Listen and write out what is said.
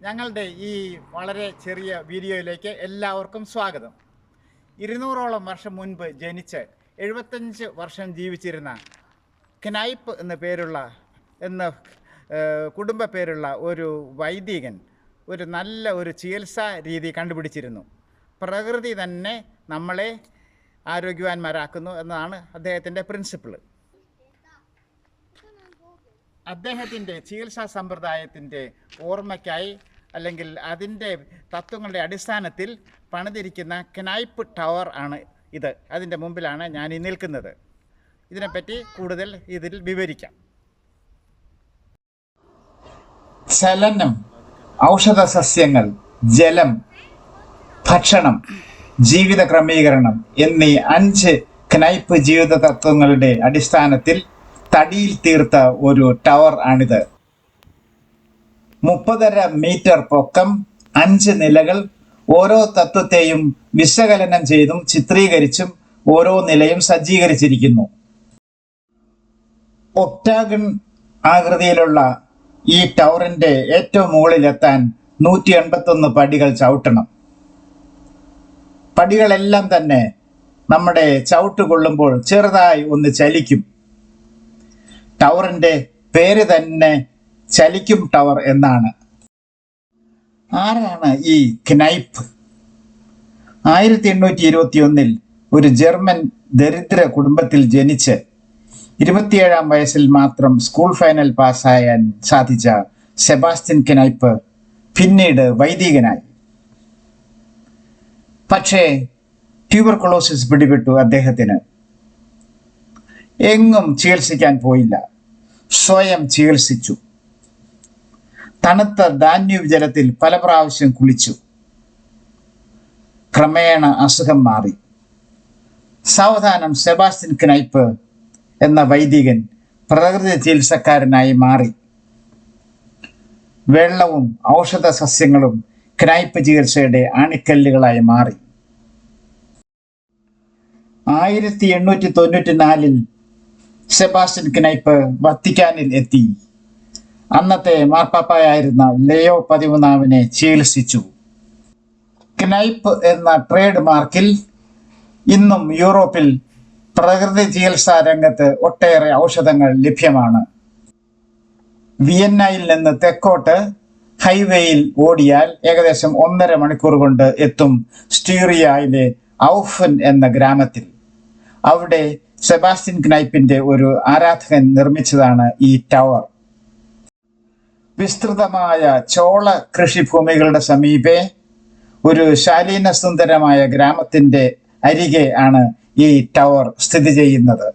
ഞങ്ങളുടെ ഈ വളരെ ചെറിയ വീഡിയോയിലേക്ക് എല്ലാവർക്കും സ്വാഗതം. 200ഓളം വർഷം മുൻപ് ജനിച്ച് 75 വർഷം ജീവിച്ചിരുന്ന ക്നൈപ്പ് എന്ന കുടുംബ പേരുള്ള ഒരു വൈദികൻ ഒരു നല്ല ചികിത്സാ രീതി കണ്ടുപിടിച്ചിരുന്നു. പ്രകൃതി തന്നെ നമ്മളെ ആരോഗ്യവാന്മാരാക്കുന്നു എന്നതാണ് അദ്ദേഹത്തിൻ്റെ പ്രിൻസിപ്പിൾ. അദ്ദേഹത്തിൻ്റെ ചികിത്സാ സമ്പ്രദായത്തിൻ്റെ ഓർമ്മയ്ക്കായി അല്ലെങ്കിൽ അതിൻ്റെ തത്വങ്ങളുടെ അടിസ്ഥാനത്തിൽ പണിതിരിക്കുന്ന ക്നൈപ്പ് ടവർ ആണ് ഇത്. അതിൻ്റെ മുമ്പിലാണ് ഞാൻ ഈ നിൽക്കുന്നത്. ഇതിനെപ്പറ്റി കൂടുതൽ ഇതിൽ വിവരിക്കാം. ചലനം, ഔഷധ സസ്യങ്ങൾ, ജലം, ഭക്ഷണം, ജീവിത ക്രമീകരണം എന്നീ 5 ക്നൈപ്പ് ജീവിത തത്വങ്ങളുടെ അടിസ്ഥാനത്തിൽ തടിയിൽ തീർത്ത ഒരു ടവർ ആണിത്. 30.5 മീറ്റർ പൊക്കം, 5 നിലകൾ, ഓരോ തത്വത്തെയും വിശകലനം ചെയ്തും ചിത്രീകരിച്ചും ഓരോ നിലയും സജ്ജീകരിച്ചിരിക്കുന്നു. ഒക്ടാഗൺ ആകൃതിയിലുള്ള ഈ ടവറിന്റെ ഏറ്റവും മുകളിലെത്താൻ 181 പടികൾ ചവിട്ടണം. പടികളെല്ലാം തന്നെ നമ്മുടെ ചവിട്ട് കൊള്ളുമ്പോൾ ചെറുതായി ഒന്ന് ചലിക്കും. ടവറിന്റെ പേര് തന്നെ ചലിക്കും ടവർ എന്നാണ്. ആരാണ് ഈ ക്നൈപ്പ്? 1821 ഒരു ജർമ്മൻ ദരിദ്ര കുടുംബത്തിൽ ജനിച്ച് 27-ാം വയസ്സിൽ മാത്രം സ്കൂൾ ഫൈനൽ പാസ്സായാൻ സാധിച്ച സെബാസ്റ്റ്യൻ ക്നൈപ്പ് പിന്നീട് വൈദികനായി. പക്ഷേ ട്യൂബർകുലോസിസ് പിടിപെട്ടു അദ്ദേഹത്തിന്. എങ്ങും ചികിത്സിക്കാൻ പോയില്ല, സ്വയം ചികിത്സിച്ചു. തണുത്ത ദാന്യൂബ് ജലത്തിൽ പല പ്രാവശ്യം കുളിച്ചു. ക്രമേണ അസുഖം മാറി. സാവധാനം സെബാസ്റ്റ്യൻ ക്നൈപ്പ് എന്ന വൈദികൻ പ്രകൃതി ചികിത്സക്കാരനായി മാറി. വെള്ളവും ഔഷധ സസ്യങ്ങളും ക്നൈപ്പ് ചികിത്സയുടെ ആണിക്കല്ലുകളായി മാറി. 1894 സെബാസ്റ്റ്യൻ ക്നൈപ്പ് വത്തിക്കാനിൽ എത്തി. അന്നത്തെ മാർപ്പാപ്പായായിരുന്ന ലിയോ 13 ചികിത്സിച്ചു. ക്നൈപ്പ് എന്ന ട്രേഡ് മാർക്കിൽ ഇന്നും യൂറോപ്പിൽ പ്രകൃതി ചികിത്സാ രംഗത്ത് ഒട്ടേറെ ഔഷധങ്ങൾ ലഭ്യമാണ്. വിയന്നയിൽ നിന്ന് തെക്കോട്ട് ഹൈവേയിൽ ഓടിയാൽ ഏകദേശം 1.5 മണിക്കൂർ കൊണ്ട് എത്തും സ്റ്റീറിയയിലെ ഔഫൻ എന്ന ഗ്രാമത്തിൽ. അവിടെ സെബാസ്റ്റ്യൻ ക്നൈപ്പിന്റെ ഒരു ആരാധകൻ നിർമ്മിച്ചതാണ് ഈ ടവർ. വിസ്തൃതമായ ചോള കൃഷിഭൂമികളുടെ സമീപെ ഒരു ശാലീന സുന്ദരമായ ഗ്രാമത്തിന്റെ അരികെ ആണ് ഈ ടവർ സ്ഥിതി ചെയ്യുന്നത്.